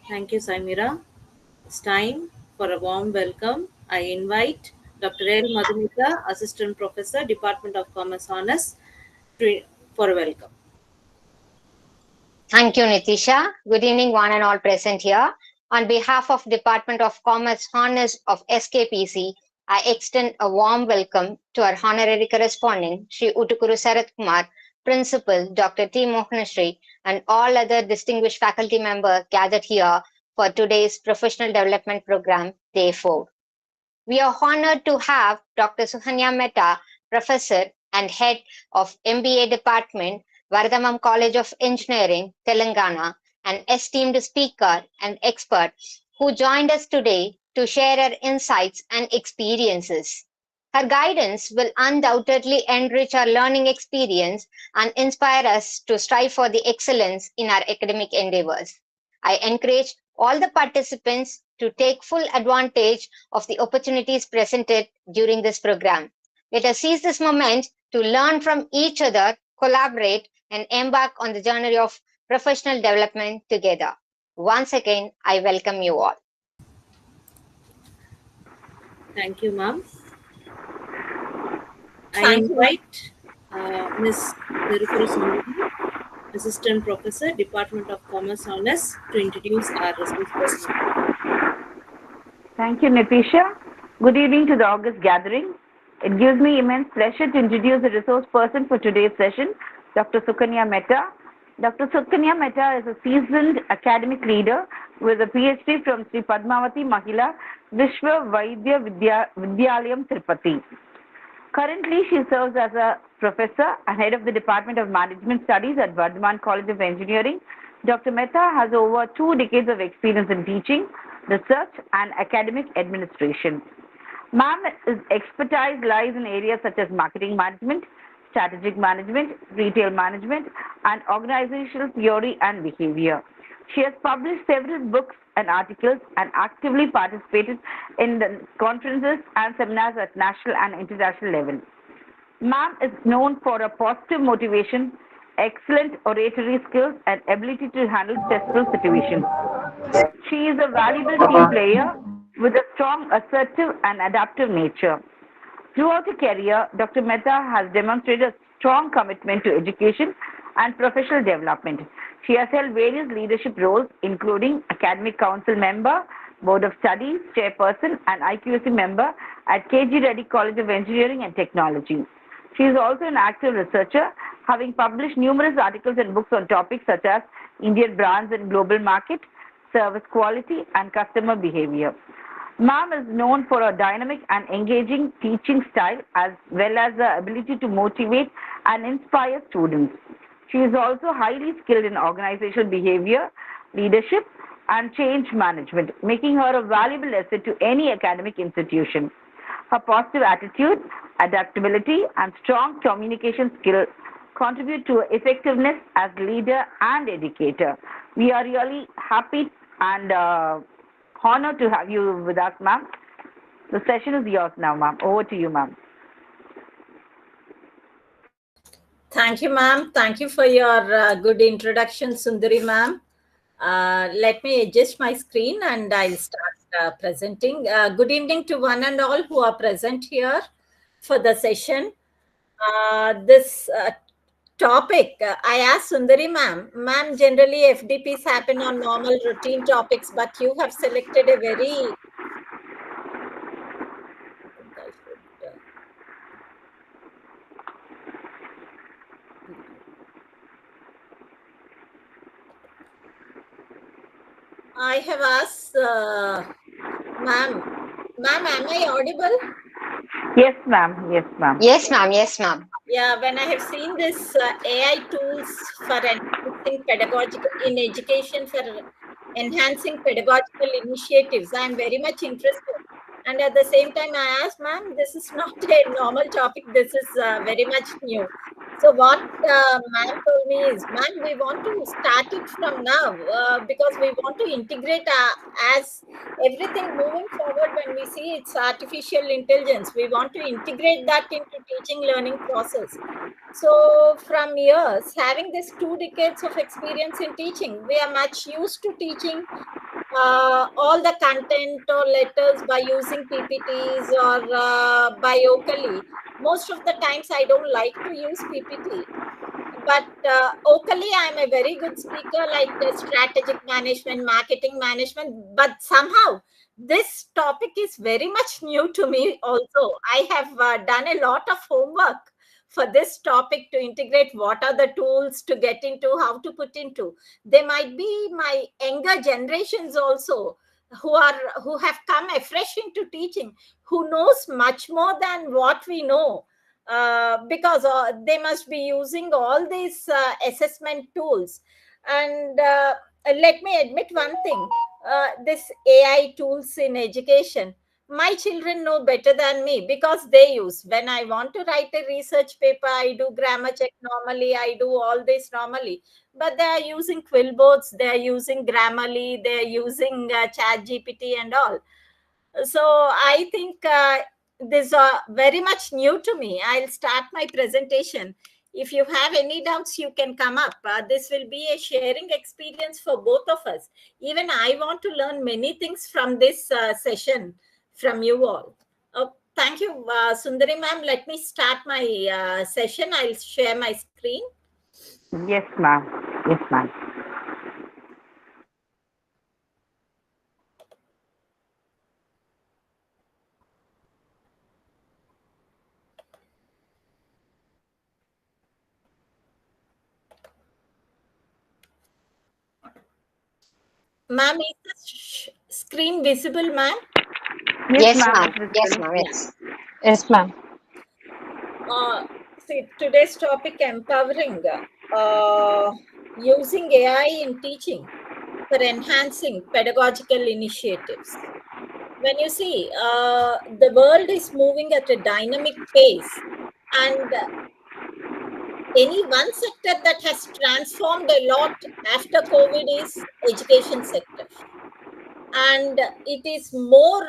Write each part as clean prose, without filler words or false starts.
Thank you, Saimira. It's time for a warm welcome. I invite Dr. L. Madhumita, Assistant Professor, Department of Commerce Honors, for a welcome. Thank you, Nitisha. Good evening, one and all present here. On behalf of Department of Commerce Honors of SKPC, I extend a warm welcome to our honorary correspondent, Sri Utukuru Sarath Kumar, Principal Dr. T. Mohanasri, and all other distinguished faculty members gathered here for today's Professional Development Program, Day 4. We are honored to have Dr. Sukanya Mehta, Professor and Head of MBA Department, Vardhamam College of Engineering, Telangana, an esteemed speaker and expert who joined us today to share her insights and experiences. Her guidance will undoubtedly enrich our learning experience and inspire us to strive for the excellence in our academic endeavors. I encourage all the participants to take full advantage of the opportunities presented during this program. Let us seize this moment to learn from each other, collaborate, and embark on the journey of professional development together. Once again, I welcome you all. Thank you, ma'am. I Thank you. invite Ms. Nirupuru Sundari, Assistant Professor, Department of Commerce Honors, to introduce our resource person. Thank you, Nitisha. Good evening to the August gathering. It gives me immense pleasure to introduce the resource person for today's session, Dr. Sukanya Mehta. Dr. Sukanya Mehta is a seasoned academic leader with a PhD from Sri Padmavati Mahila Vishwa Vaidya Vidyalayam Tirupati. Currently, she serves as a professor and head of the Department of Management Studies at Vardhaman College of Engineering. Dr. Mehta has over 2 decades of experience in teaching, research, and academic administration. Ma'am's expertise lies in areas such as marketing management, strategic management, retail management, and organizational theory and behavior. She has published several books and articles and actively participated in the conferences and seminars at national and international level. Ma'am is known for her positive motivation, excellent oratory skills, and ability to handle stressful situations. She is a valuable team player with a strong assertive and adaptive nature. Throughout her career, Dr. Mehta has demonstrated a strong commitment to education and professional development. She has held various leadership roles, including Academic Council member, Board of Studies, Chairperson, and IQAC member at KG Reddy College of Engineering and Technology. She is also an active researcher, having published numerous articles and books on topics such as Indian brands and global market, service quality, and customer behavior. Ma'am is known for her dynamic and engaging teaching style as well as the ability to motivate and inspire students. She is also highly skilled in organizational behavior, leadership, and change management, making her a valuable asset to any academic institution. Her positive attitude, adaptability, and strong communication skills contribute to her effectiveness as leader and educator. We are really happy and honored to have you with us, ma'am. The session is yours now, ma'am. Over to you, ma'am. Thank you, ma'am. Thank you for your good introduction, Sundari, ma'am. Let me adjust my screen and I'll start presenting. Good evening to one and all who are present here for the session. This topic, I asked Sundari ma'am, generally FDPs happen on normal routine topics, but you have selected a very, I have asked, ma'am, am I audible? Yes, ma'am. Yes, ma'am. Yes, ma'am. Yes, ma'am. Yeah, when I have seen this AI tools for enhancing pedagogical in education for enhancing pedagogical initiatives, I am very much interested. And at the same time, I asked, ma'am, this is not a normal topic. This is very much new. So what ma'am told me is, ma'am, we want to start it from now because we want to integrate as everything moving forward. When we see it's artificial intelligence, we want to integrate that into teaching learning process. So from years, having this 2 decades of experience in teaching, we are much used to teaching all the content or letters by using PPTs or by vocally. Most of the times I don't like to use PPT, but vocally I'm a very good speaker, like strategic management, marketing management. But somehow this topic is very much new to me also. I have done a lot of homework for this topic to integrate what are the tools to get into, how to put into. There might be my younger generations also who have come afresh into teaching, who knows much more than what we know, because they must be using all these assessment tools. And let me admit one thing, this AI tools in education, my children know better than me, because they use, when I want to write a research paper, I do grammar check normally, I do all this normally, but they are using Quillboards, they are using Grammarly, they are using Chat GPT and all. So I think this very much new to me. I'll start my presentation. If you have any doubts, you can come up. This will be a sharing experience for both of us. Even I want to learn many things from this session from you all. Thank you, Sundari ma'am. Let me start my session. I'll share my screen. Yes, ma'am. Yes, ma'am. Ma'am, is the screen visible, ma'am? Yes, Yes, ma'am. ma'am. It is Yes, visible. ma'am. Yeah. Yes. Yes, ma'am. See, today's topic, empowering using AI in teaching for enhancing pedagogical initiatives. When you see, the world is moving at a dynamic pace, and any one sector that has transformed a lot after COVID is education sector. And it is more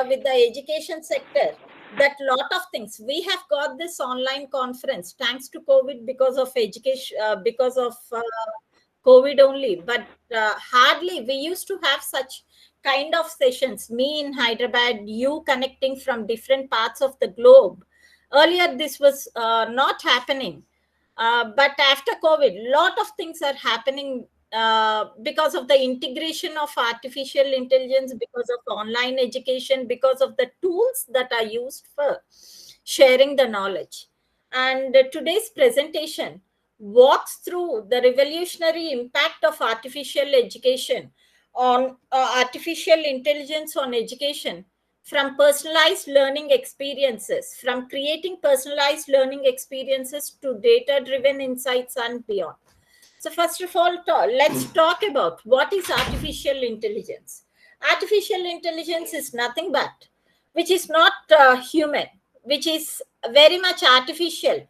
with the education sector, that lot of things we have got this online conference thanks to COVID, because of education, because of COVID only. But hardly we used to have such kind of sessions, me in Hyderabad, you connecting from different parts of the globe. Earlier this was not happening, but after COVID, lot of things are happening because of the integration of artificial intelligence, because of online education, because of the tools that are used for sharing the knowledge. And today's presentation walks through the revolutionary impact of artificial education on artificial intelligence on education, from personalized learning experiences, from creating personalized learning experiences to data driven insights and beyond. So, first of all, let's talk about what is artificial intelligence. Artificial intelligence is nothing but, which is not human, which is very much artificial,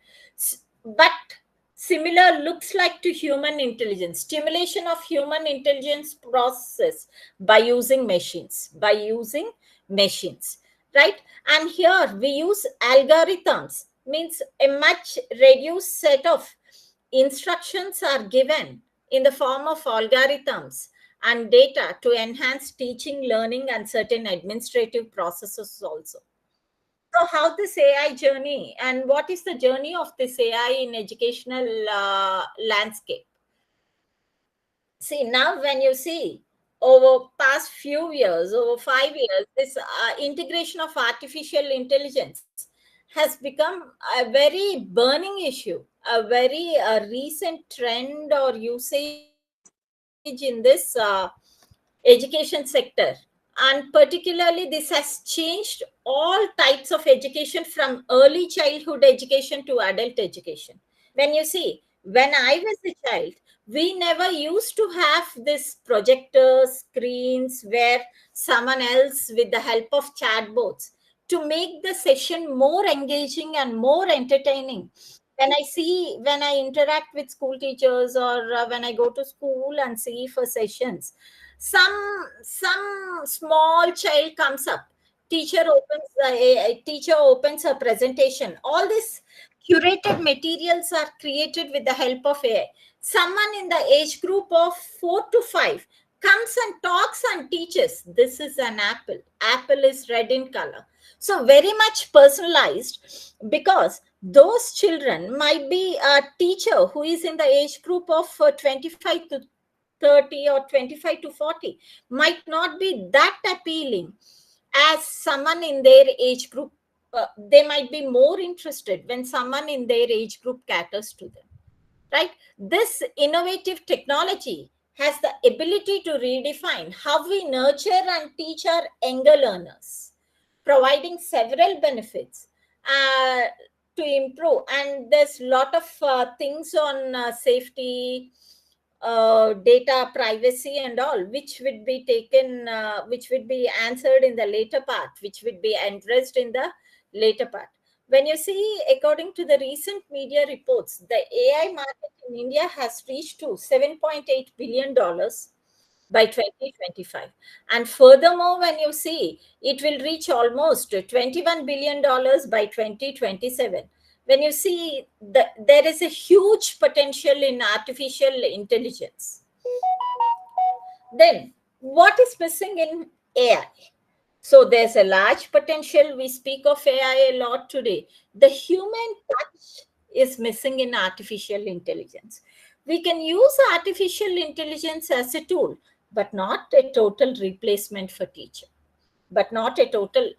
but similar looks like to human intelligence, stimulation of human intelligence process by using machines, right? And here we use algorithms, means a much reduced set of instructions are given in the form of algorithms and data to enhance teaching, learning, and certain administrative processes also. So, how this AI journey, and what is the journey of this AI in educational landscape? See, now when you see over past few years, over 5 years, this integration of artificial intelligence has become a very burning issue, a very recent trend or usage in this education sector. And particularly, this has changed all types of education, from early childhood education to adult education. When you see, when I was a child, we never used to have this projector screens where someone else, with the help of chatbots, to make the session more engaging and more entertaining. When I interact with school teachers, or when I go to school and see for sessions, some small child comes up, teacher opens a presentation, all this curated materials are created with the help of AI. Someone in the age group of 4 to 5 comes and talks and teaches, this is an apple. Apple is red in color. So very much personalized, because those children might be a teacher who is in the age group of 25 to 30 or 25 to 40, might not be that appealing as someone in their age group. They might be more interested when someone in their age group caters to them, right? This innovative technology has the ability to redefine how we nurture and teach our younger learners, providing several benefits uh, to improve. And there's a lot of things on safety, data privacy and all, which would be taken, which would be answered in the later part, which would be addressed in the later part. When you see, according to the recent media reports, the AI market in India has reached to $7.8 billion by 2025. And furthermore, when you see, it will reach almost $21 billion by 2027. When you see that there is a huge potential in artificial intelligence, then what is missing in AI? So there's a large potential. We speak of AI a lot today. The human touch is missing in artificial intelligence. We can use artificial intelligence as a tool, but not a total replacement for teacher, but not a total.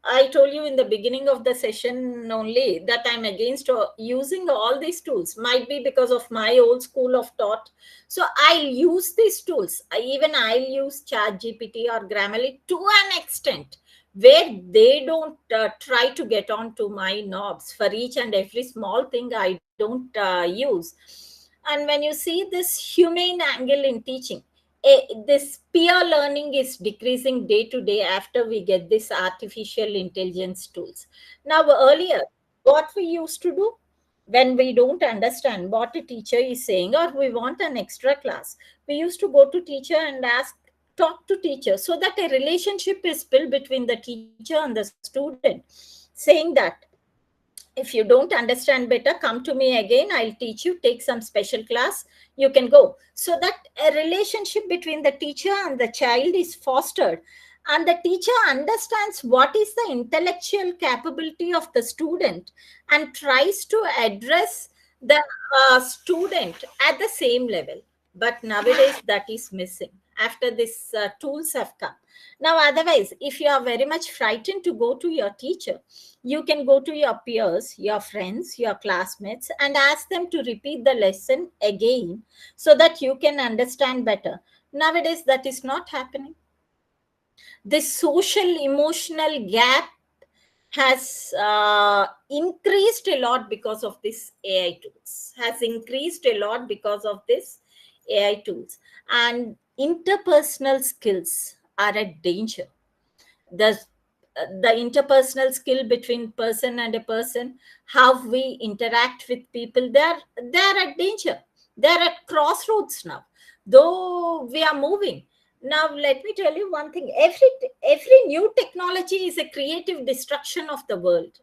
I told you in the beginning of the session only that I'm against using all these tools. Might be because of my old school of thought. So I'll use these tools. Even I'll use Chat GPT or Grammarly to an extent where they don't try to get onto my knobs. For each and every small thing I don't use. And when you see this humane angle in teaching, this peer learning is decreasing day to day after we get this artificial intelligence tools. Now, earlier, what we used to do when we don't understand what a teacher is saying, or we want an extra class, we used to go to teacher and talk to teacher, so that a relationship is built between the teacher and the student, saying that if you don't understand better, come to me again, I'll teach you, take some special class, you can go. So that a relationship between the teacher and the child is fostered, and the teacher understands what is the intellectual capability of the student and tries to address the student at the same level. But nowadays that is missing after these tools have come. Now, otherwise, if you are very much frightened to go to your teacher, you can go to your peers, your friends, your classmates, and ask them to repeat the lesson again so that you can understand better. Nowadays, that is not happening. This social emotional gap has increased a lot because of this AI tools, has increased a lot because of this AI tools. And interpersonal skills are a danger. The the interpersonal skill between person and a person, how we interact with people, they're at danger. They're at crossroads now, though we are moving. Now let me tell you one thing, every new technology is a creative destruction of the world.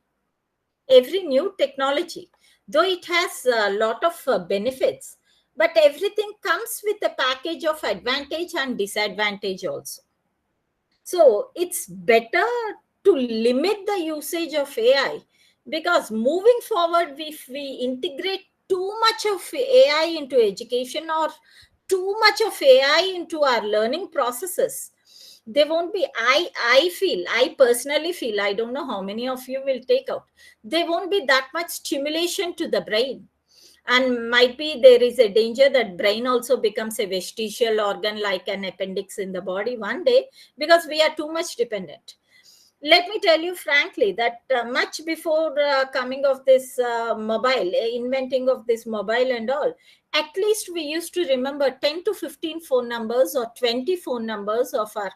Every new technology, though it has a lot of benefits, but everything comes with a package of advantage and disadvantage also. So it's better to limit the usage of AI, because moving forward, if we integrate too much of AI into education, or too much of AI into our learning processes, they won't be, I personally feel, I don't know how many of you will take out, there won't be that much stimulation to the brain. And might be there is a danger that brain also becomes a vestigial organ like an appendix in the body one day, because we are too much dependent. Let me tell you frankly that much before coming of this mobile, inventing of this mobile and all, at least we used to remember 10 to 15 phone numbers or 20 phone numbers of our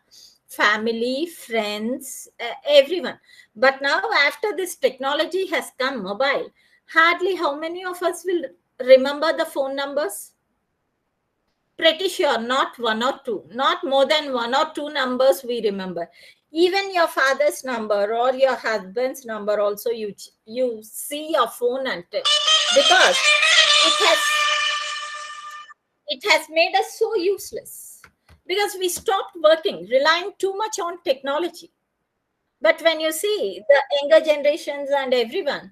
family, friends, everyone. But now after this technology has come, mobile, hardly how many of us will remember the phone numbers? Pretty sure not one or two, not more than one or two numbers we remember. Even your father's number or your husband's number also, you see your phone and because it has made us so useless. because we stopped working, relying too much on technology. But when you see the younger generations and everyone,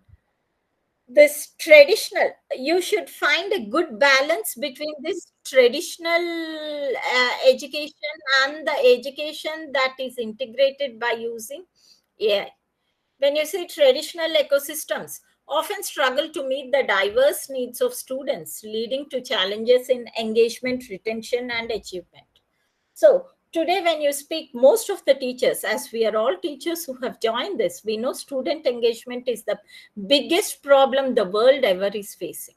this traditional, you should find a good balance between this traditional education and the education that is integrated by using AI. When you say traditional ecosystems often struggle to meet the diverse needs of students, leading to challenges in engagement, retention, and achievement. So, today, when you speak, most of the teachers, as we are all teachers who have joined this, we know student engagement is the biggest problem the world ever is facing.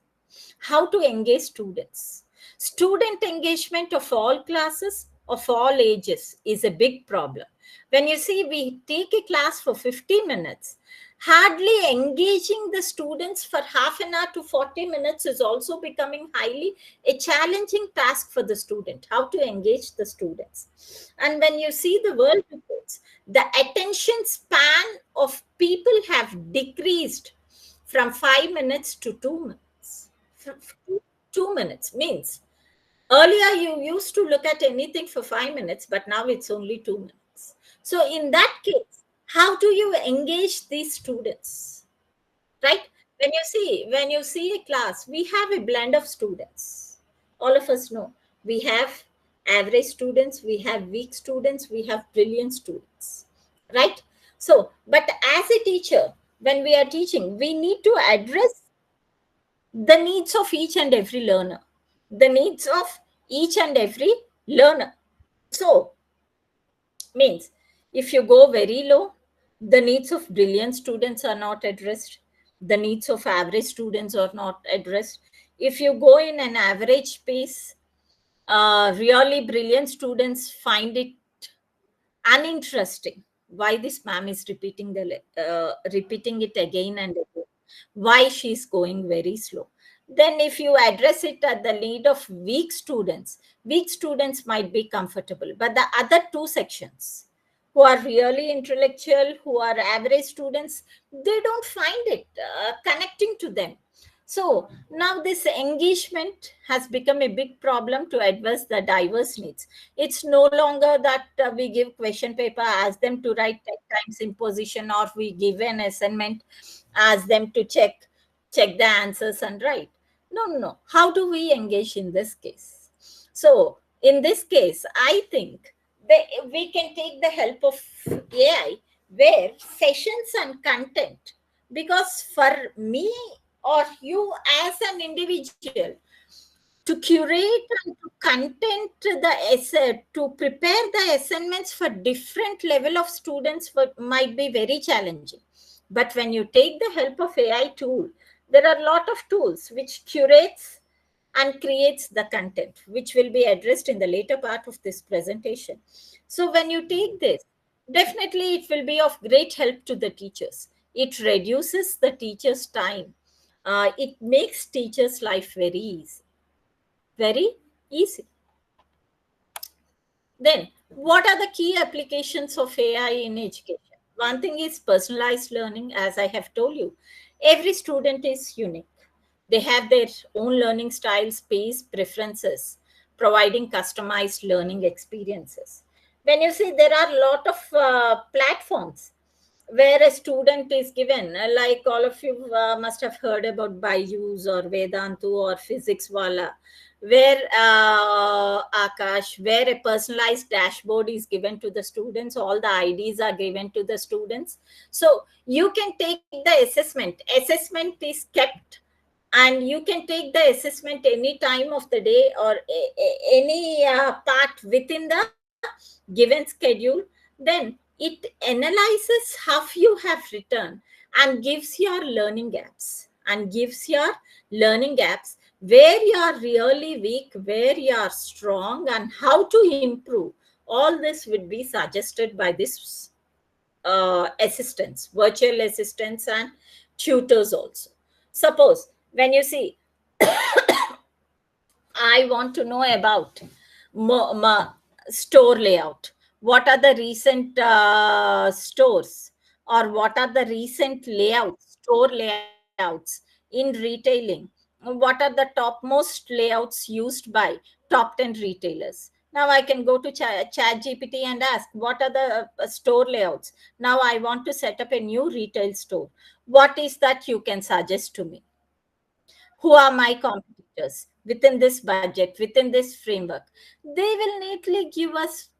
How to engage students? Student engagement of all classes, of all ages, is a big problem. When you see, we take a class for 50 minutes, hardly engaging the students for half an hour to 40 minutes is also becoming highly a challenging task for the student. How to engage the students? And when you see the world reports, the attention span of people have decreased from 5 minutes to 2 minutes. 2 minutes means earlier you used to look at anything for 5 minutes, but now it's only 2 minutes. So, in that case, how do you engage these students? Right? When you see a class, we have a blend of students. All of us know we have average students, we have weak students, we have brilliant students. Right? So, but as a teacher, when we are teaching, we need to address the needs of each and every learner, the needs of each and every learner. So, means if you go very low, the needs of brilliant students are not addressed, the needs of average students are not addressed. If you go in an average pace, really brilliant students find it uninteresting. Why this ma'am is repeating it again and again? Why she's going very slow? Then, if you address it at the lead of weak students might be comfortable. But the other two sections, who are really intellectual, who are average students, they don't find it connecting to them. So now this engagement has become a big problem to address the diverse needs. It's no longer that we give question paper, ask them to write 10 times imposition, or we give an assignment, ask them to check the answers and write. No, no, no. How do we engage in this case? So in this case, I think we can take the help of AI, where sessions and content, because for me or you as an individual, to curate and to content the essay, to prepare the assignments for different level of students might be very challenging. But when you take the help of AI tool, there are a lot of tools which curates and creates the content, which will be addressed in the later part of this presentation. So when you take this, definitely it will be of great help to the teachers. It reduces the teacher's time. It makes teachers' life very easy. Very easy. Then, what are the key applications of AI in education? One thing is personalized learning, as I have told you. Every student is unique. They have their own learning styles, pace, preferences, providing customized learning experiences. When you see, there are a lot of platforms where a student is given, like all of you must have heard about Byju's or Vedantu or Physics Wala, where Akash, where a personalized dashboard is given to the students, all the IDs are given to the students. So you can take the assessment. Assessment is kept, and you can take the assessment any time of the day or any part within the given schedule. Then it analyzes how you have written and gives your learning gaps, where you are really weak, where you are strong, and how to improve. All this would be suggested by this assistants, virtual assistants, and tutors also. Suppose when you see, I want to know about store layout. What are the recent stores, or what are the recent layouts, store layouts in retailing? What are the topmost layouts used by top 10 retailers? Now I can go to chat GPT and ask, what are the store layouts? Now I want to set up a new retail store. What is that you can suggest to me? Who are my competitors within this budget, within this framework? They will neatly give us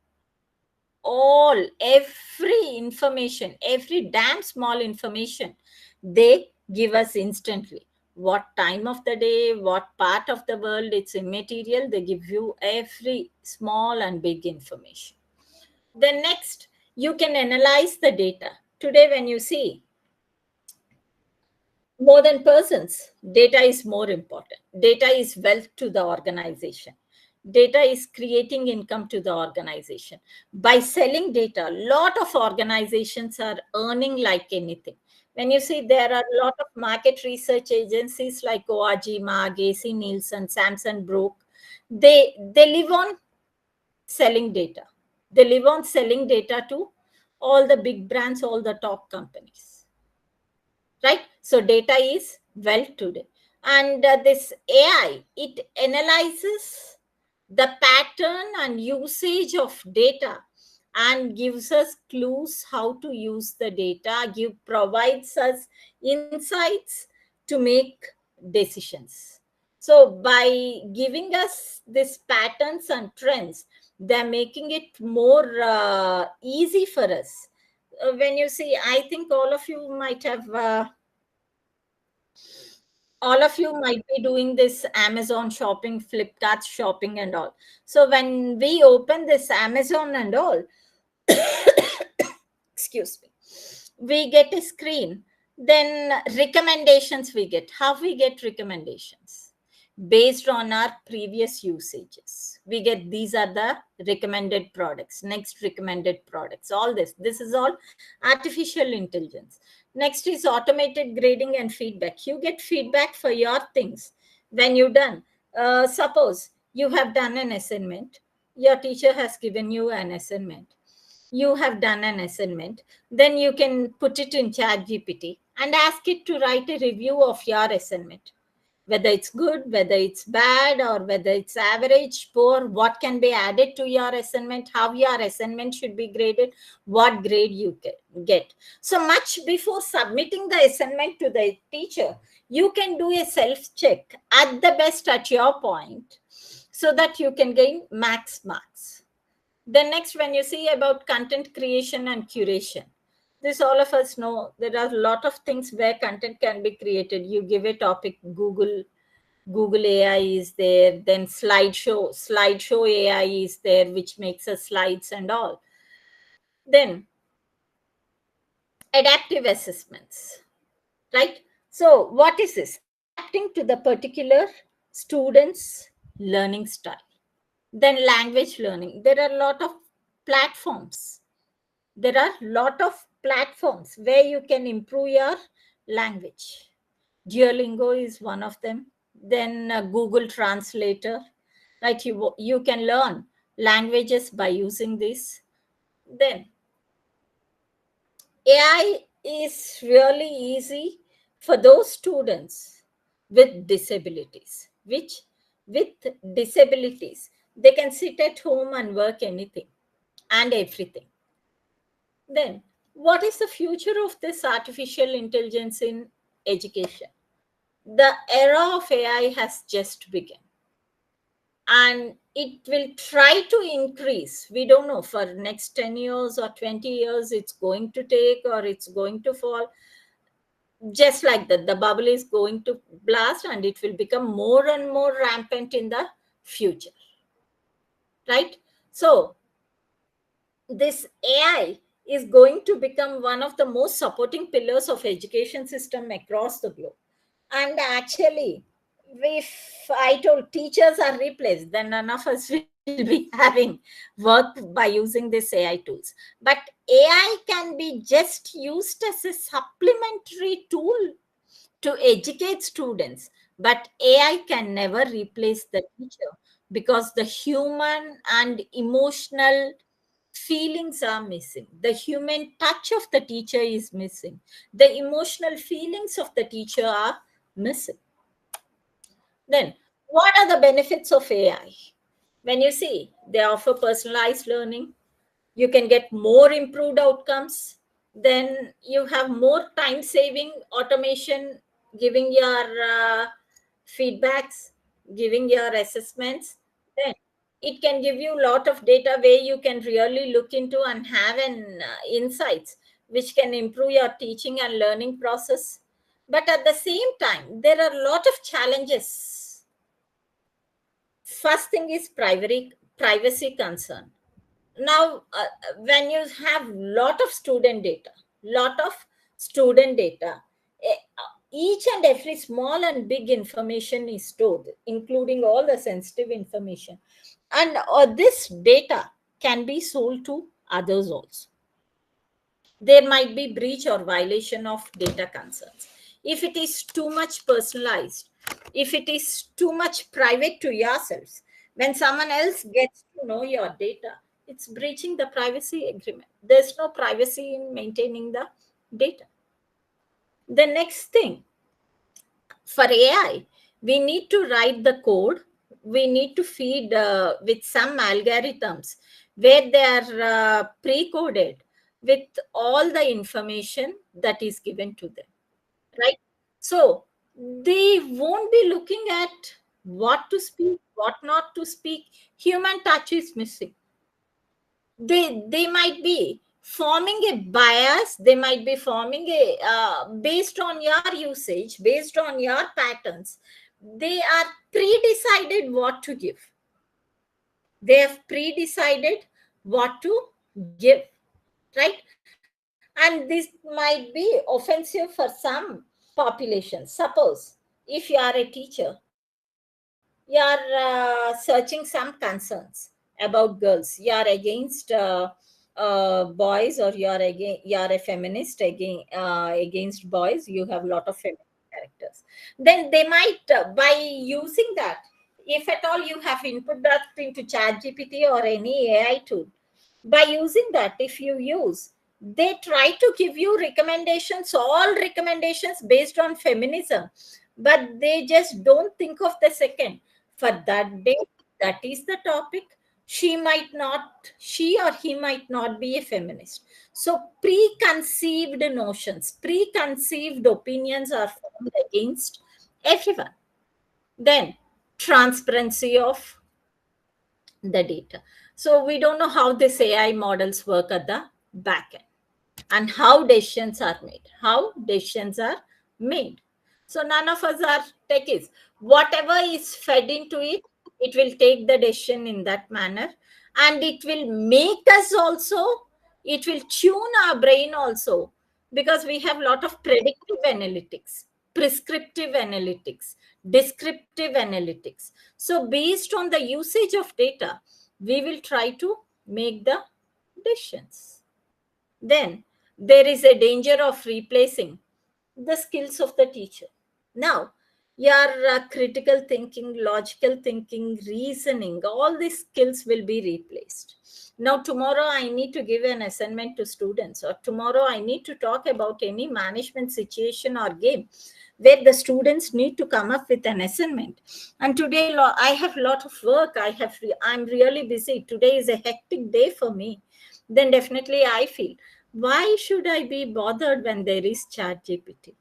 every information, every damn small information. They give us instantly. What time of the day, what part of the world, it's immaterial. They give you every small and big information. Then next, you can analyze the data. Today, when you see more than persons, data is more important. Data is wealth to the organization. Data is creating income to the organization. By selling data, a lot of organizations are earning like anything. When you see, there are a lot of market research agencies like ORG, MAG, AC Nielsen, Samson Brook. They live on selling data. They live on selling data to all the big brands, all the top companies, right? So data is wealth today. And this AI, it analyzes the pattern and usage of data and gives us clues how to use the data, provides us insights to make decisions. So by giving us these patterns and trends, they're making it more easy for us. When you see, I think all of you might be doing this Amazon shopping, Flipkart shopping and all. So when we open this Amazon and all, excuse me, we get a screen. Then recommendations we get. How we get recommendations? Based on our previous usages. We get, these are the recommended products, next recommended products, all this is all artificial intelligence. Next is automated grading and feedback. You get feedback for your things when you're done. Suppose you have done an assignment, your teacher has given you an assignment, you have done an assignment, then you can put it in chat GPT and ask it to write a review of your assignment, whether it's good, whether it's bad, or whether it's average, poor, what can be added to your assignment, how your assignment should be graded, what grade you get. So much before submitting the assignment to the teacher, you can do a self check at the best at your point so that you can gain max marks. Then next, when you see about content creation and curation, this all of us know there are a lot of things where content can be created. You give a topic, Google AI is there, then slideshow AI is there, which makes us slides and all. Then adaptive assessments, right? So what is this? Adapting to the particular student's learning style. Then language learning. There are a lot of platforms. There are a lot of platforms where you can improve your language. Duolingo is one of them. Then Google Translator, right? You can learn languages by using this. Then AI is really easy for those students with disabilities, which with disabilities, they can sit at home and work anything and everything. Then, what is the future of this artificial intelligence in education? The era of AI has just begun, and it will try to increase. We don't know for next 10 years or 20 years it's going to take, or it's going to fall. Just like that, the bubble is going to blast and it will become more and more rampant in the future, right? So this AI is going to become one of the most supporting pillars of education system across the globe. And actually, if I told teachers are replaced, then none of us will be having work by using this AI tools. But AI can be just used as a supplementary tool to educate students. But AI can never replace the teacher, because the human and emotional feelings are missing. The human touch of the teacher is missing. The emotional feelings of the teacher are missing. Then, what are the benefits of AI? When you see, they offer personalized learning, you can get more improved outcomes, then you have more time saving automation, giving your feedbacks, giving your assessments. Then it can give you a lot of data where you can really look into and have an insights which can improve your teaching and learning process. But at the same time, there are a lot of challenges. First thing is privacy concern. Now when you have lot of student data, each and every small and big information is stored, including all the sensitive information, and this data can be sold to others also. There might be breach or violation of data concerns if it is too much personalized, if it is too much private to yourselves. When someone else gets to know your data, it's breaching the privacy agreement. There's no privacy in maintaining the data. The next thing, for AI, we need to write the code. We need to feed with some algorithms where they are pre-coded with all the information that is given to them, right? So they won't be looking at what to speak, what not to speak. Human touch is missing. They might be forming a bias, they might be forming a based on your usage, based on your patterns. They are pre-decided what to give, they have pre-decided what to give, right? And this might be offensive for some population. Suppose if you are a teacher, you are searching some concerns about girls, you are against boys, or you are a feminist against boys, you have a lot of feminist characters. Then they might by using that, if at all you have input that into chat gpt or any AI tool, by using that, if you use, they try to give you recommendations, all recommendations based on feminism, but they just don't think of the second. For that day, that is the topic, she or he might not be a feminist. So preconceived notions, preconceived opinions are formed against everyone. Then transparency of the data. So we don't know how this AI models work at the back end, and how decisions are made. How decisions are made. So none of us are techies. Whatever is fed into it, it will take the decision in that manner, and it will make us also. It will tune our brain also, because we have a lot of predictive analytics, prescriptive analytics, descriptive analytics. So based on the usage of data, we will try to make the decisions. Then there is a danger of replacing the skills of the teacher. Now, your critical thinking, logical thinking, reasoning, all these skills will be replaced. Now, tomorrow I need to give an assignment to students, or tomorrow I need to talk about any management situation or game where the students need to come up with an assignment. And today I have a lot of work. I'm really busy. Today is a hectic day for me. Then definitely I feel, why should I be bothered when there is chat gpt?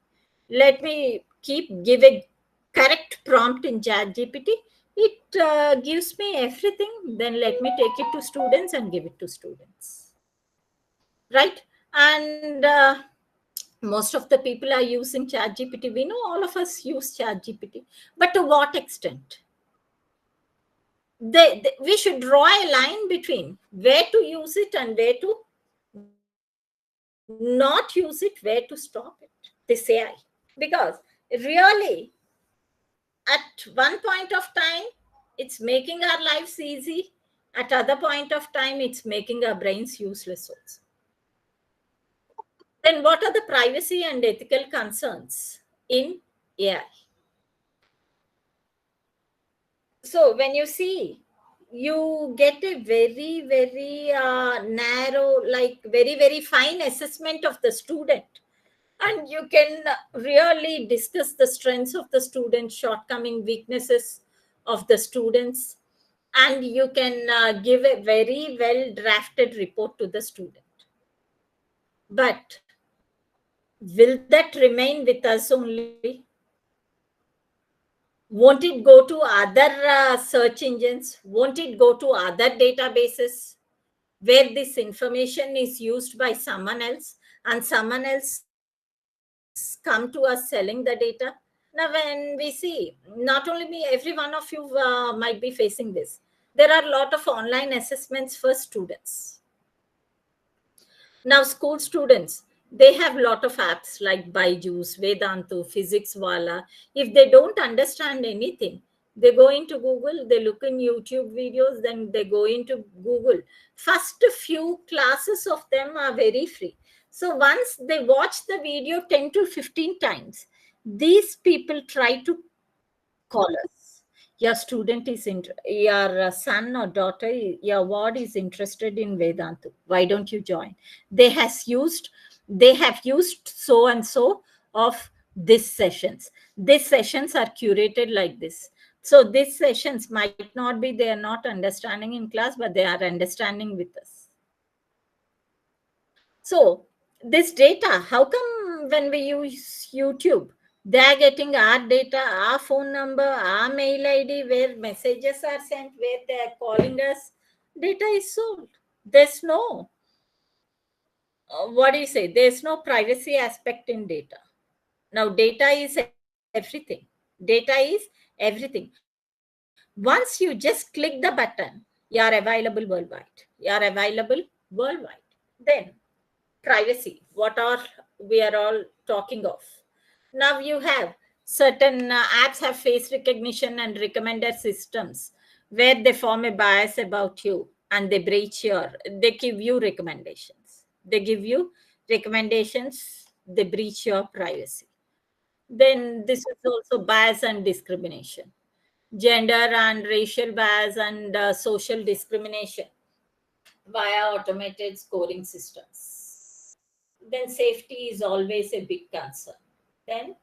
Let me give a correct prompt in chat gpt. It gives me everything. Then let me take it to students and give it to students, right? And most of the people are using chat gpt. We know all of us use chat gpt, but to what extent? We should draw a line between where to use it and where to not use it, where to stop it, this AI. Because really, at one point of time, it's making our lives easy. At other point of time, it's making our brains useless also. Then what are the privacy and ethical concerns in AI? So when you see, you get a very, very narrow, like very, very fine assessment of the student. And you can really discuss the strengths of the student, shortcoming, weaknesses of the students. and you can give a very well drafted report to the student. But will that remain with us only? Won't it go to other search engines? Won't it go to other databases where this information is used by someone else, and someone else come to us selling the data? Now, when we see, not only me, every one of you might be facing this. There are a lot of online assessments for students. Now, school students, they have a lot of apps like Byju's, Vedantu, Physics Wala. If they don't understand anything, they go into Google, they look in YouTube videos, then they go into Google. First few classes of them are very free. So once they watch the video 10 to 15 times, these people try to call us. Your student is your son or daughter, your ward is interested in Vedantu. Why don't you join? They has used, they have used so and so of these sessions. These sessions are curated like this. So these sessions might not be, they are not understanding in class, but they are understanding with us. So this data, how come when we use YouTube, they are getting our data, our phone number, our mail ID, where messages are sent, where they are calling us? Data is sold. There's no, what do you say? There's no privacy aspect in data. Now, data is everything. Data is everything. Once you just click the button, you are available worldwide. You are available worldwide. Then privacy, what are we are all talking of? Now you have certain apps have face recognition and recommender systems where they form a bias about you, and they give you recommendations. They give you recommendations, they breach your privacy. Then this is also bias and discrimination, gender and racial bias, and social discrimination via automated scoring systems. Then safety is always a big concern. Then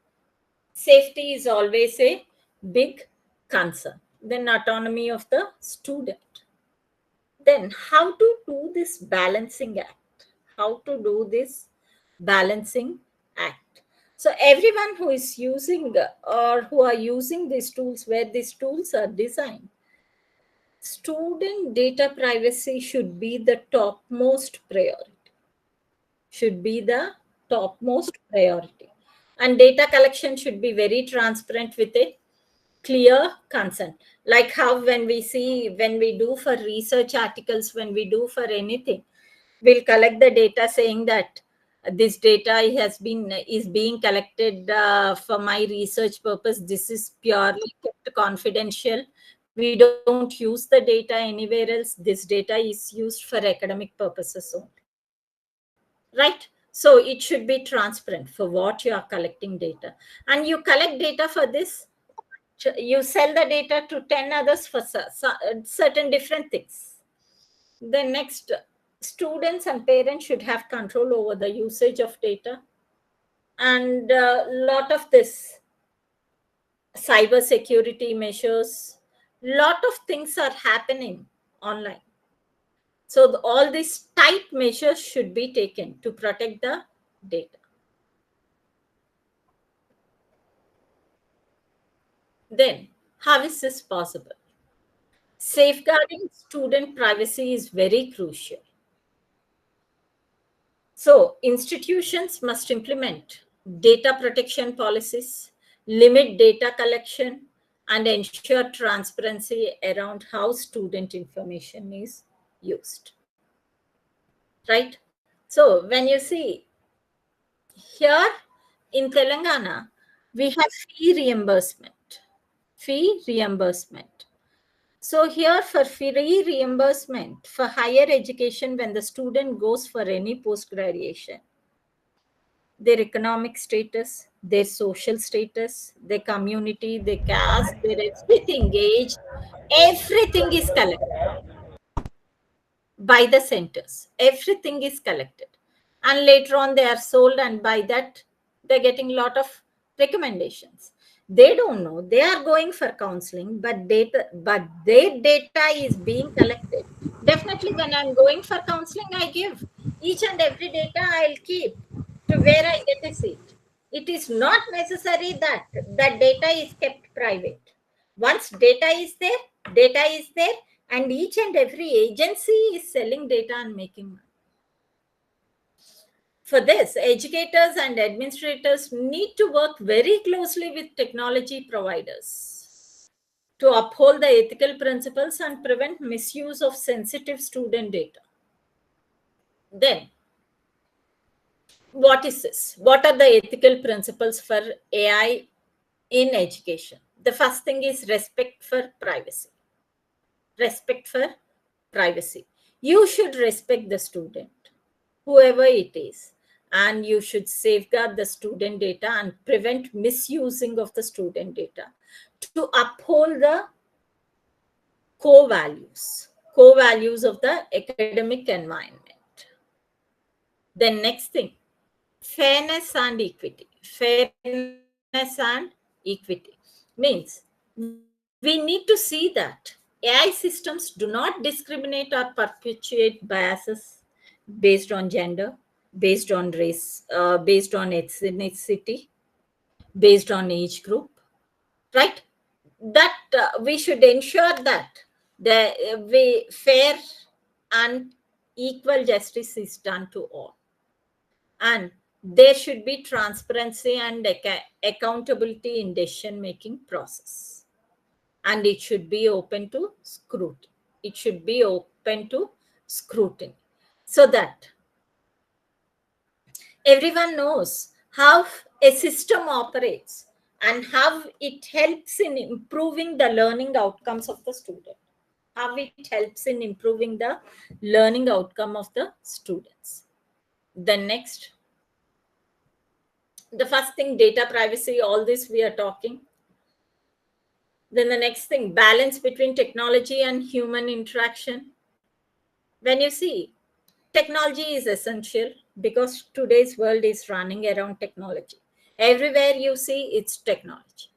safety is always a big concern. Then autonomy of the student. Then how to do this balancing act? How to do this balancing act? So everyone who is using or who are using these tools, where these tools are designed, student data privacy should be the topmost priority. Should be the topmost priority. And data collection should be very transparent with a clear consent. Like how when we see, when we do for research articles, when we do for anything, we'll collect the data saying that this data has been is being collected for my research purpose. This is purely kept confidential. We don't use the data anywhere else. This data is used for academic purposes only, right? So it should be transparent for what you are collecting data. And you collect data for this, you sell the data to 10 others for certain different things. The next, students and parents should have control over the usage of data. And a lot of this cyber security measures, lot of things are happening online. So all these tight measures should be taken to protect the data. Then, how is this possible? Safeguarding student privacy is very crucial. So, institutions must implement data protection policies, limit data collection, and ensure transparency around how student information is used. Right? So, when you see here in Telangana, we have fee reimbursement. Fee reimbursement. So here for fee reimbursement for higher education, when the student goes for any post-graduation, their economic status, their social status, their community, their caste, their everything, age, everything is collected by the centers. Everything is collected. And later on they are sold, and by that they're getting a lot of recommendations. They don't know. They are going for counseling, but their data is being collected. Definitely, when I'm going for counseling, I give each and every data I'll keep to where I get a seat. It is not necessary that that data is kept private. Once data is there, and each and every agency is selling data and making money. For this, educators and administrators need to work very closely with technology providers to uphold the ethical principles and prevent misuse of sensitive student data. Then, what is this? What are the ethical principles for AI in education? The first thing is respect for privacy. Respect for privacy. You should respect the student, whoever it is, and you should safeguard the student data and prevent misusing of the student data to uphold the core values of the academic environment. Then next thing, fairness and equity. Fairness and equity means we need to see that AI systems do not discriminate or perpetuate biases based on gender, based on race, based on ethnicity, based on age group, right? That we should ensure that the fair and equal justice is done to all, and there should be transparency and accountability in decision making process, and it should be open to scrutiny. It should be open to scrutiny so that everyone knows how a system operates and how it helps in improving the learning outcomes of the student, how it helps in improving the learning outcome of the students. The next, the first thing, data privacy, all this we are talking. Then the next thing, balance between technology and human interaction. When you see, technology is essential because today's world is running around technology. Everywhere you see, it's technology,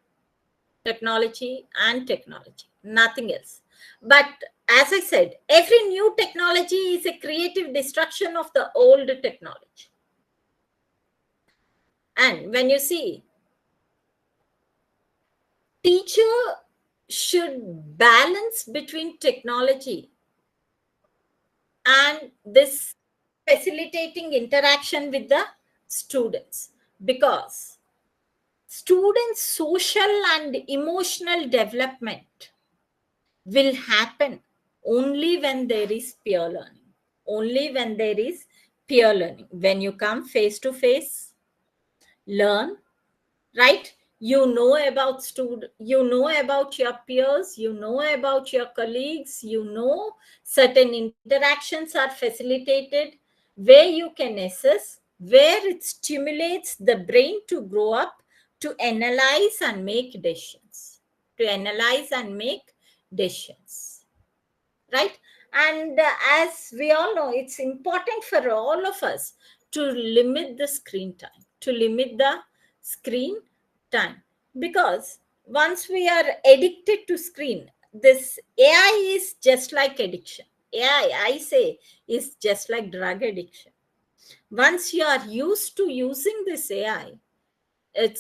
technology and technology, nothing else. But as I said, every new technology is a creative destruction of the old technology. And when you see, teacher should balance between technology and this facilitating interaction with the students, because students' social and emotional development will happen only when there is peer learning. Only when there is peer learning. When you come face to face, learn, right? You know about your peers, you know about your colleagues, you know certain interactions are facilitated where you can assess, where it stimulates the brain to grow up, to analyze and make decisions, to analyze and make decisions, right? And as we all know, it's important for all of us to limit the screen time, to limit the screen time, because once we are addicted to screen, this AI is just like addiction. AI, I say, is just like drug addiction. Once you are used to using this AI, it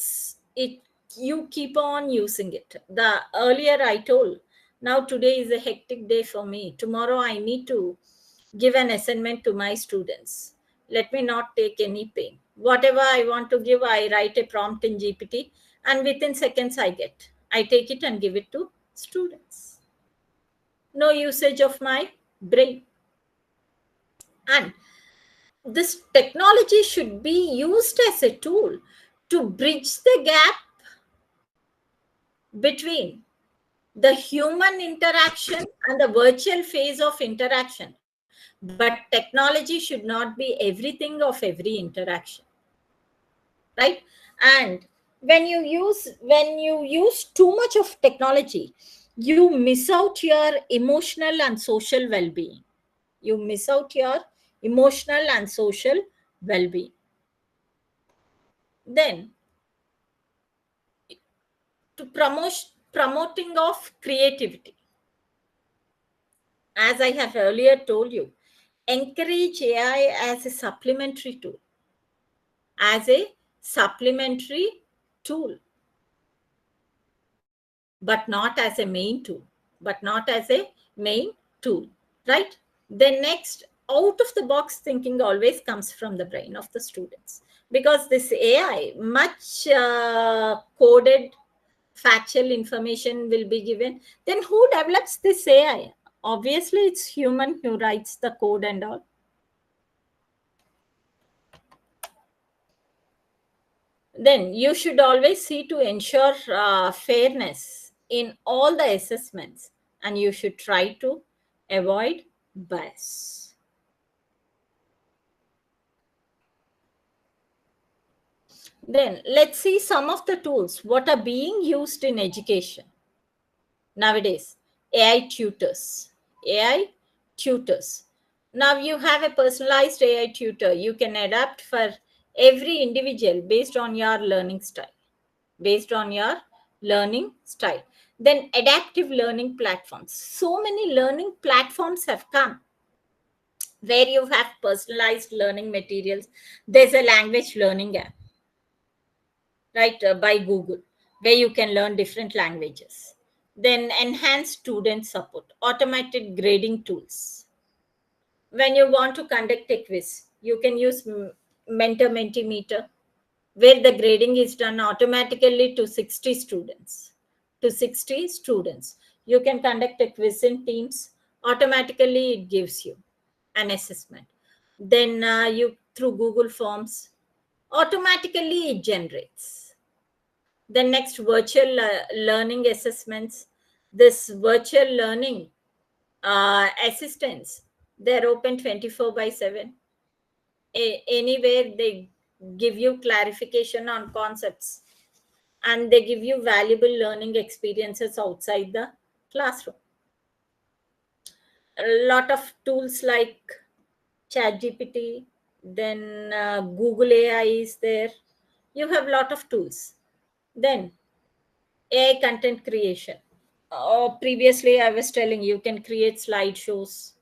you keep on using it. The earlier I told, now today is a hectic day for me, tomorrow I need to give an assignment to my students. Let me not take any pain. Whatever I want to give, I write a prompt in GPT, and within seconds I take it and give it to students. No usage of my brain. And this technology should be used as a tool to bridge the gap between the human interaction and the virtual phase of interaction. But technology should not be everything of every interaction, right? And when you use too much of technology, you miss out your emotional and social well-being. You miss out your emotional and social well-being. Then to promoting of creativity. As I have earlier told you, encourage AI as a supplementary tool. As a supplementary tool, but not as a main tool. But not as a main tool, right? Then next, out of the box thinking always comes from the brain of the students, because this AI, much coded factual information will be given. Then who develops this AI? Obviously, it's human who writes the code and all. Then you should always see to ensure fairness in all the assessments, and you should try to avoid bias. Then let's see some of the tools what are being used in education nowadays. AI tutors. AI tutors. Now you have a personalized AI tutor. You can adapt for every individual based on your learning style. Based on your learning style. Then adaptive learning platforms. So many learning platforms have come where you have personalized learning materials. There's a language learning app, right, by Google, where you can learn different languages. Then enhanced student support, automated grading tools. When you want to conduct a quiz, you can use mentor mentimeter, where the grading is done automatically to 60 students. To 60 students. You can conduct a quiz in Teams. Automatically, it gives you an assessment. Then you through Google Forms, automatically it generates. The next, virtual learning assessments. This virtual learning assistants, they're open 24/7. Anywhere they give you clarification on concepts, and they give you valuable learning experiences outside the classroom. A lot of tools like ChatGPT, then Google AI is there. You have a lot of tools. Then AI content creation. Previously, I was telling you can create slideshows.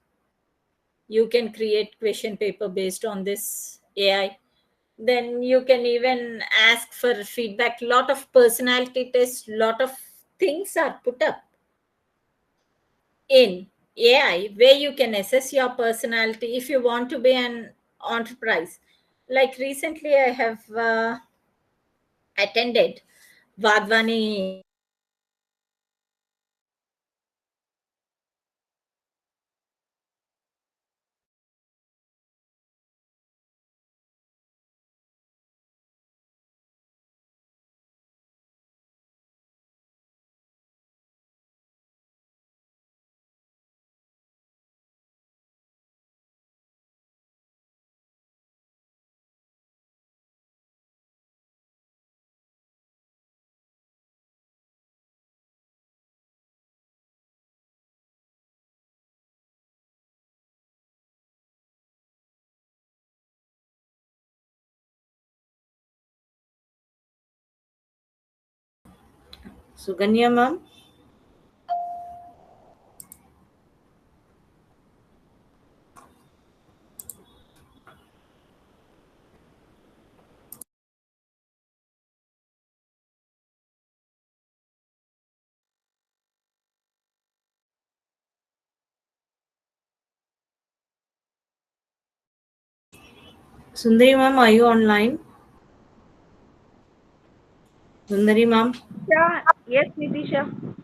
You can create question paper based on this AI. Then you can even ask for feedback. Lot of personality tests, lot of things are put up in AI where you can assess your personality if you want to be an enterprise. Like recently, I have attended Vadvani. Suganya ma'am. Sundari ma'am, are you online? Sundari ma'am. Yeah, yes, Nitisha.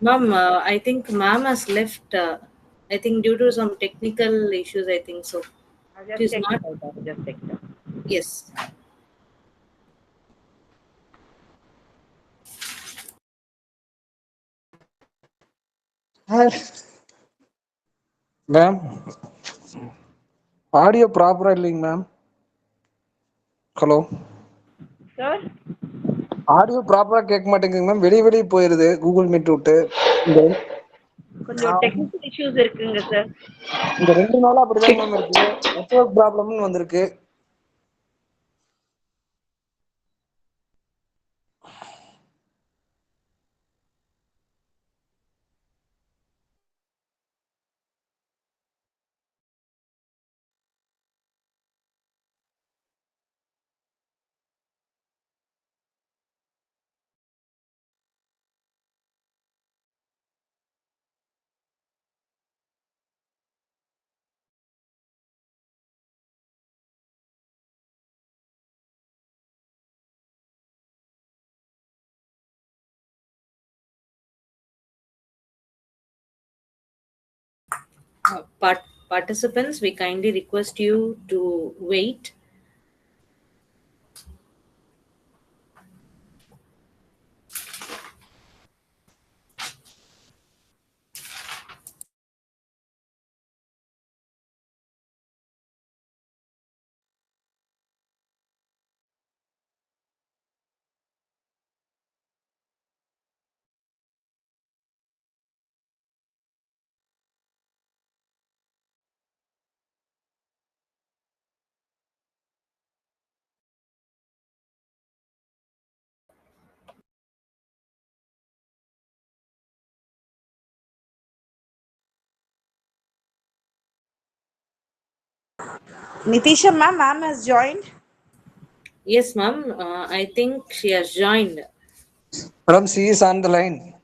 Ma'am, I think ma'am has left. I think due to some technical issues, I think so. I'll just She's check not. it out. I'll just check it out. Yes. Ma'am audio ப்ராப்பரா இல்லைங்க ma'am. Hello, Sir? Audio ப்ராப்பரா கேட்க மாட்டேங்குது ma'am. வெளியே போயிருது Google meet விட்டு. கொஞ்சம் technical issues இருக்குங்க சார். இந்த 2 நாளா அப்படிதான் மேம் இருக்கு. நெட்வொர்க் ப்ராப்ளம்னு வந்திருக்கு. Participants, we kindly request you to wait. Nitisha ma'am has joined. Yes, ma'am. I think she has joined. Madam, she is on the line.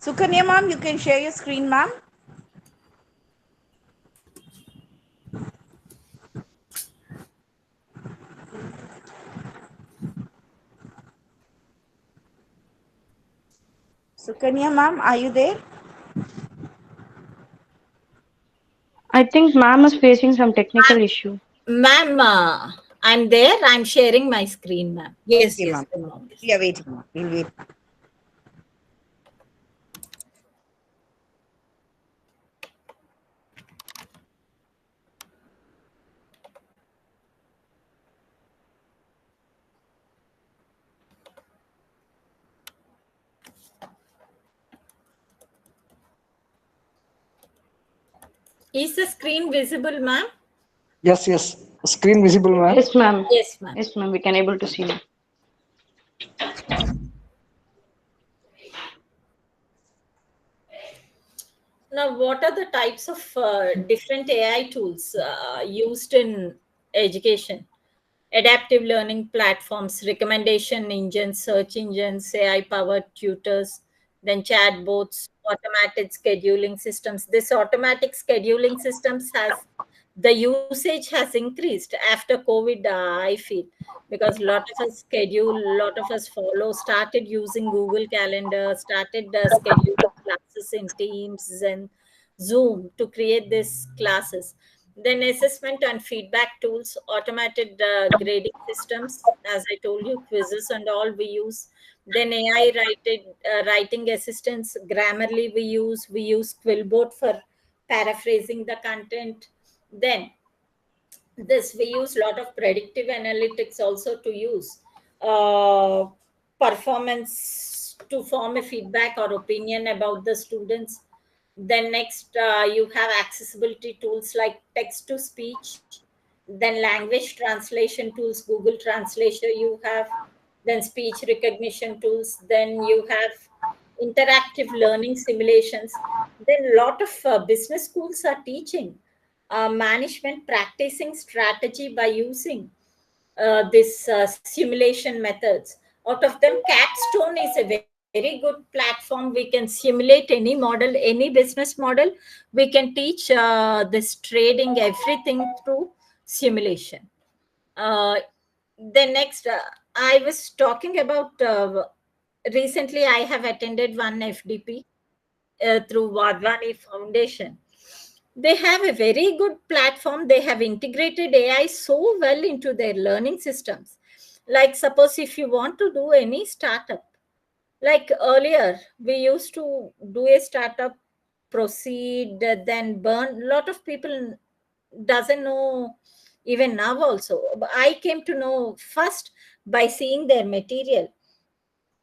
Sukanya ma'am, you can share your screen, ma'am. Sukanya ma'am, are you there? I think ma'am is facing some technical issue. Ma'am, I'm there. I'm sharing my screen, ma'am. Yes, Okay, yes. ma'am. Good morning. We are waiting, ma'am. We'll wait. Is the screen visible, ma'am? Yes, yes. Screen visible, ma'am. Yes, ma'am. Yes, ma'am. Yes, ma'am. We can able to see. Now, what are the types of different AI tools used in education? Adaptive learning platforms, recommendation engines, search engines, AI powered tutors, then chatbots, automated scheduling systems. This automatic scheduling systems has the usage has increased after COVID, I feel, because a lot of us schedule, a lot of us follow, started using Google Calendar, started scheduling classes in Teams and Zoom to create these classes. Then assessment and feedback tools, automated grading systems, as I told you, quizzes and all we use. Then AI writing assistants, Grammarly we use Quillbot for paraphrasing the content. Then this we use a lot of predictive analytics also to use uh, performance to form a feedback or opinion about the students. Then next, you have accessibility tools like text to speech, then language translation tools, Google Translator you have, then speech recognition tools, then you have interactive learning simulations. Then a lot of business schools are teaching management practicing strategy by using this simulation methods. Out of them, Capstone is a very good platform. We can simulate any model, any business model. We can teach this trading, everything through simulation. Uh, then next, I was talking about recently. I have attended one FDP through Wadhwani Foundation. They have a very good platform. They have integrated AI so well into their learning systems. Like, suppose if you want to do any startup, like earlier, we used to do a startup, proceed, then burn. A lot of people doesn't know even now also. I came to know first by seeing their material.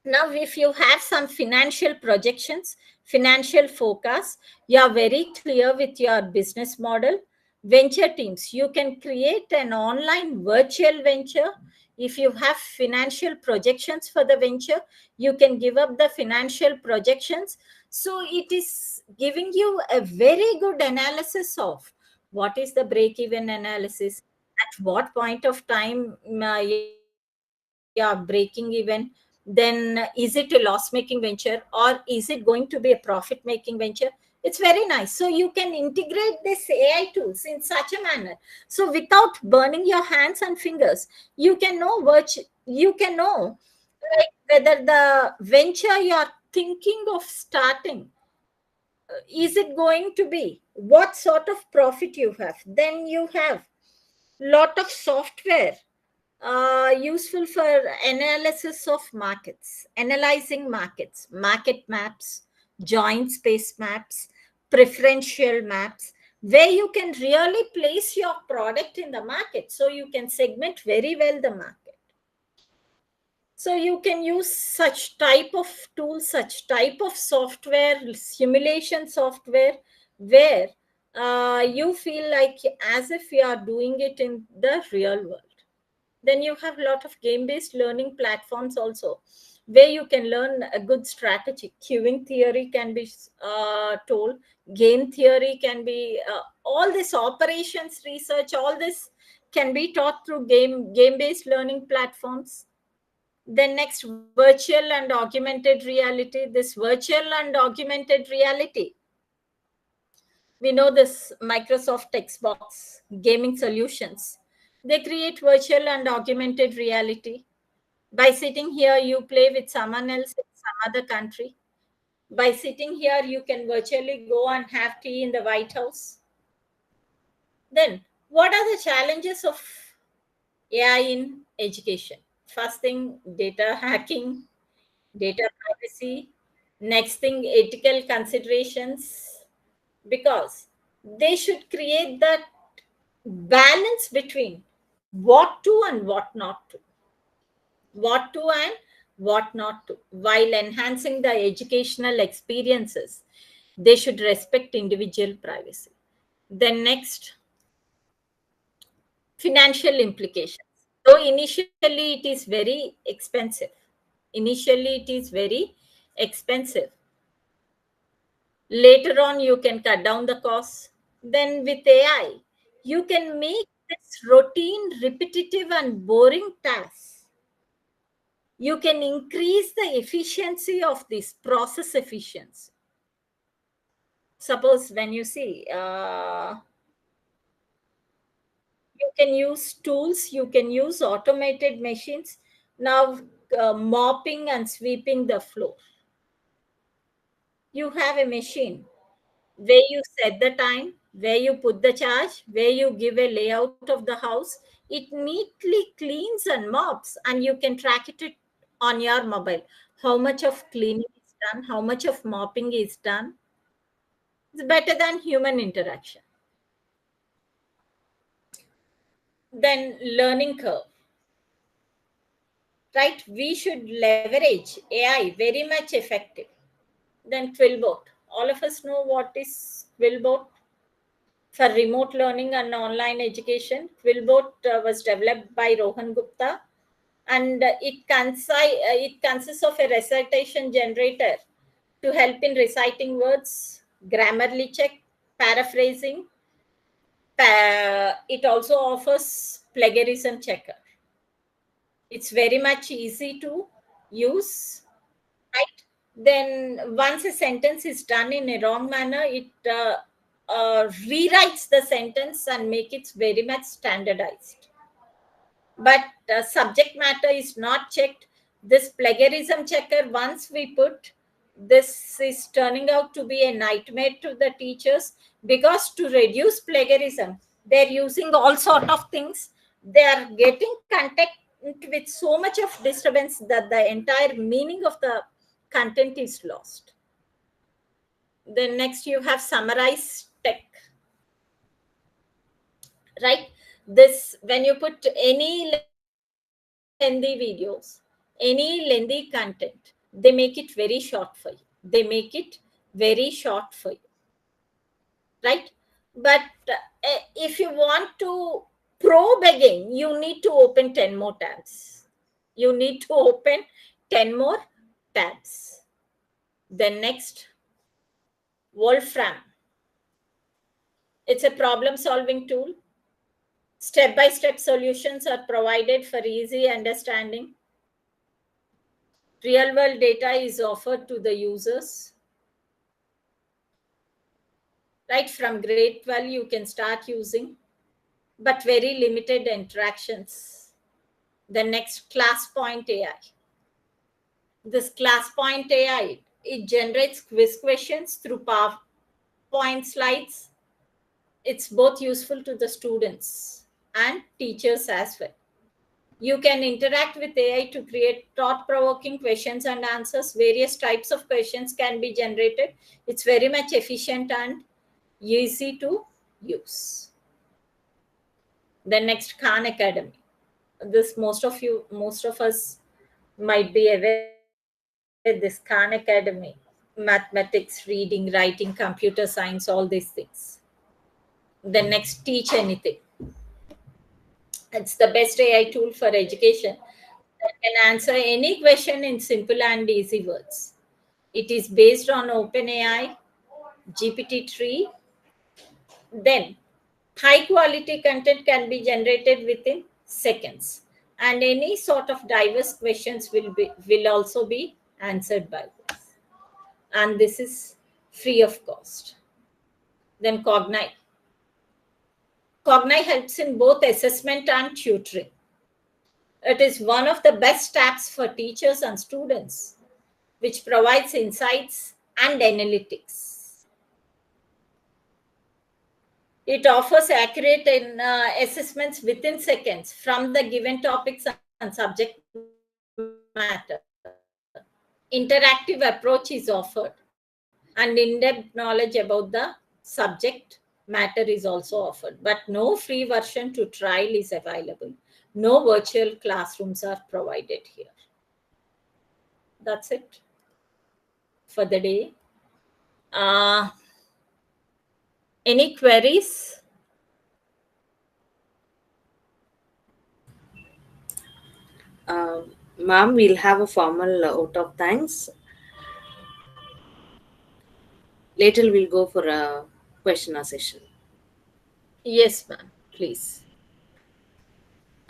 Now if you have some financial projections, financial forecasts, you are very clear with your business model. Venture teams, you can create an online virtual venture. If you have financial projections for the venture, you can give up the financial projections. So it is giving you a very good analysis of what is the break even analysis, at what point of time you are breaking even, then is it a loss making venture or is it going to be a profit making venture. It's very nice. So you can integrate this AI tools in such a manner, so without burning your hands and fingers, you can know you can know, like, whether the venture you are thinking of starting is it going to be? What sort of profit you have? Then you have lot of software useful for analysis of markets, analyzing markets, market maps, joint space maps, preferential maps, where you can really place your product in the market. So you can segment very well the market. So you can use such type of tools, such type of software, simulation software, where you feel like as if you are doing it in the real world. Then you have a lot of game-based learning platforms also, where you can learn a good strategy. Queuing theory can be told, game theory can be, all this operations research, all this can be taught through game-based learning platforms. Then next, virtual and augmented reality. This virtual and augmented reality, we know this Microsoft Xbox gaming solutions. They create virtual and augmented reality. By sitting here, you play with someone else in some other country. By sitting here, you can virtually go and have tea in the White House. Then, what are the challenges of AI in education? First thing, data hacking, data privacy. Next thing, ethical considerations, because they should create that balance between what to and what not to, what to and what not to, while enhancing the educational experiences. They should respect individual privacy. Then next, financial implications. So initially it is very expensive. Initially it is very expensive. Later on, you can cut down the costs. Then with AI, you can make this routine, repetitive, and boring tasks. You can increase the efficiency of this process efficiency. Suppose when you see, you can use tools, you can use automated machines now, mopping and sweeping the floor. You have a machine where you set the time, where you put the charge, where you give a layout of the house. It neatly cleans and mops, and you can track it on your mobile. How much of cleaning is done, how much of mopping is done. It's better than human interaction. Then learning curve. Right? We should leverage AI very much effective. Then Quillbot. All of us know what is Quillbot. For remote learning and online education, Quillbot was developed by Rohan Gupta, and it consists of a recitation generator to help in reciting words, grammarly check, paraphrasing. It also offers plagiarism checker. It's very much easy to use, right? Then once a sentence is done in a wrong manner, it rewrites the sentence and make it very much standardized. But subject matter is not checked. This plagiarism checker, once we put, this is turning out to be a nightmare to the teachers, because to reduce plagiarism, they're using all sort of things. They are getting content with so much of disturbance that the entire meaning of the content is lost. Then next, you have summarize tech. Right? This, when you put any lengthy videos, any lengthy content, they make it very short for you. They make it very short for you. Right? But if you want to probe again, you need to open 10 more tabs. You need to open 10 more tabs. Then next, Wolfram. It's a problem solving tool. Step-by-step solutions are provided for easy understanding. Real-world data is offered to the users. Right from grade 12, you can start using, but very limited interactions. The next, class point AI. This class point AI, it generates quiz questions through PowerPoint slides. It's both useful to the students and teachers as well. You can interact with AI to create thought-provoking questions and answers. Various types of questions can be generated. It's very much efficient and easy to use. Then next, Khan Academy. This most of us might be aware. This Khan Academy, mathematics, reading, writing, computer science, all these things. Then next, Teach Anything. It's the best AI tool for education that can answer any question in simple and easy words. It is based on OpenAI, GPT-3. Then high quality content can be generated within seconds, and any sort of diverse questions will also be answered by this. And this is free of cost. Then Cognite. Cognite helps in both assessment and tutoring. It is one of the best apps for teachers and students, which provides insights and analytics. It offers accurate assessments within seconds from the given topics and subject matter. Interactive approach is offered, and in-depth knowledge about the subject matter is also offered. But no free version to trial is available. No virtual classrooms are provided here. That's it for the day. Any queries? Ma'am, we'll have a formal vote of thanks. Later, we'll go for a questioner session. Yes, ma'am, please.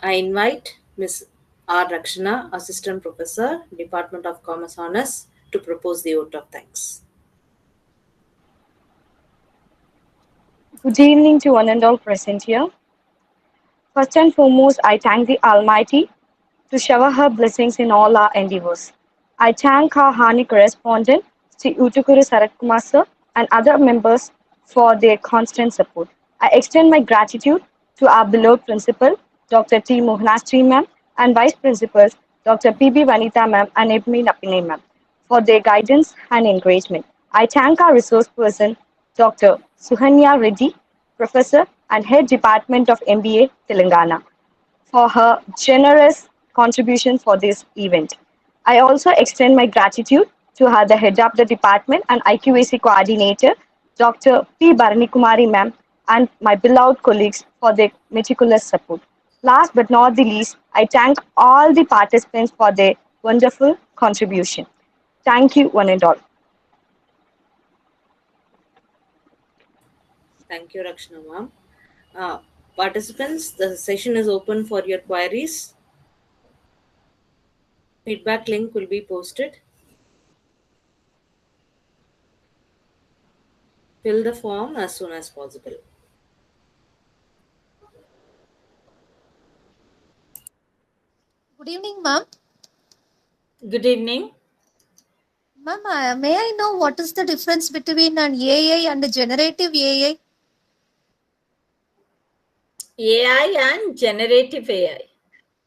I invite Ms. R. Rakshana, Assistant Professor, Department of Commerce Honors, to propose the vote of thanks. Good evening to one and all present here. First and foremost, I thank the Almighty to shower her blessings in all our endeavors. I thank our Hani correspondent, Sri Utukuru Saratkumar sir, and other members for their constant support. I extend my gratitude to our beloved principal, Dr. T. Mohanastri ma'am, and vice principals, Dr. P.B. Vanita ma'am and Ebmi Napine ma'am, for their guidance and encouragement. I thank our resource person, Dr. Suhanya Reddy, professor and head department of MBA, Telangana, for her generous contribution for this event. I also extend my gratitude to her, the head of the department and IQAC coordinator, Dr. P. Bharanikumari ma'am, and my beloved colleagues for their meticulous support. Last but not the least, I thank all the participants for their wonderful contribution. Thank you, one and all. Thank you, Rakshana ma'am. Participants, the session is open for your queries. Feedback link will be posted. Fill the form as soon as possible. Good evening, ma'am. Good evening. Ma'am, may I know what is the difference between an AI and a generative AI? AI and generative AI.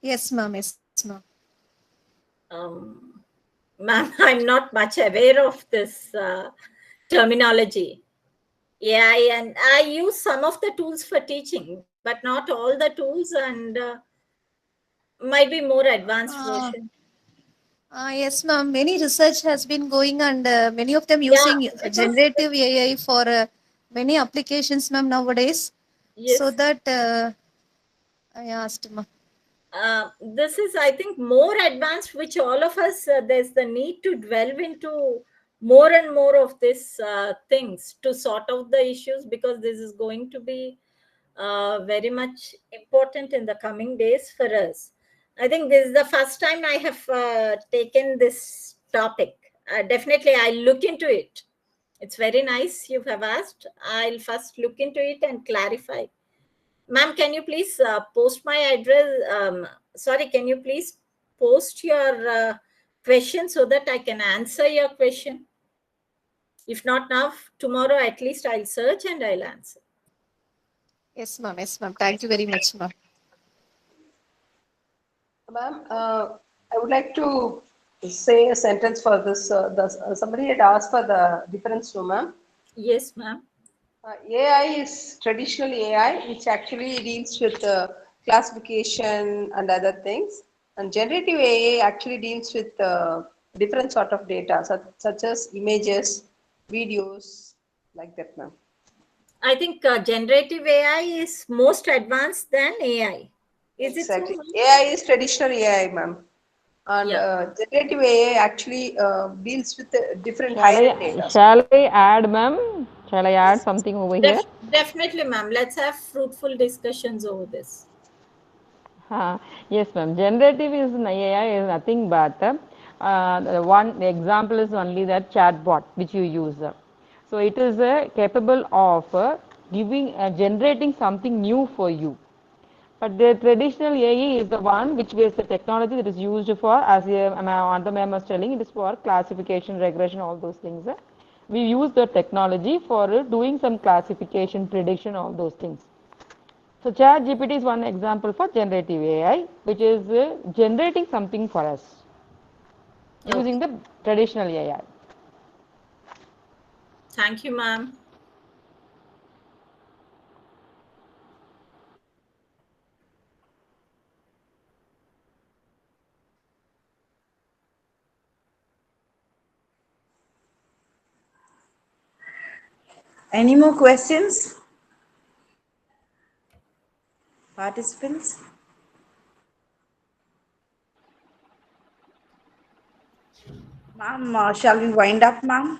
Yes, ma'am. Yes, ma'am. Ma'am, I'm not much aware of this terminology. AI, and I use some of the tools for teaching, but not all the tools, and might be more advanced version. Yes, ma'am. Many research has been going, and many of them using generative AI for many applications, ma'am, nowadays. Yes. So that I asked, ma'am. This is, I think, more advanced, which all of us, there's the need to delve into more and more of these things to sort out the issues, because this is going to be very much important in the coming days for us. I think this is the first time I have taken this topic. Definitely, I'll look into it. It's very nice you have asked. I'll first look into it and clarify. Ma'am, can you please post my address? Sorry, can you please post your question so that I can answer your question? If not now, tomorrow at least I'll search and I'll answer. Yes, ma'am. Yes, ma'am. Thank you very much, ma'am. Ma'am, I would like to say a sentence for this. Somebody had asked for the difference, no, ma'am. Yes, ma'am. AI is traditional AI, which actually deals with classification and other things. And generative AI actually deals with different sort of data, such as images, videos, like that, ma'am. I think generative AI is most advanced than AI. Is it so, Exactly. ma'am? AI is traditional AI, ma'am. And Yeah. generative AI actually deals with different Shall higher I data. shall I add, ma'am? Shall I add Yes. something over here? Definitely, ma'am. Let's have fruitful discussions over this. Yes, ma'am. Generative is AI is nothing but one example is only that chatbot which you use. So it is capable of generating something new for you. But the traditional AI is the one which is the technology that is used for, as Anta ma'am was telling, it is for classification, regression, all those things. We use the technology for doing some classification, prediction, all those things. So ChatGPT is one example for generative AI, which is generating something for us Okay. using the traditional AI. Thank you, ma'am. Any more questions, participants? Ma'am, shall we wind up, ma'am?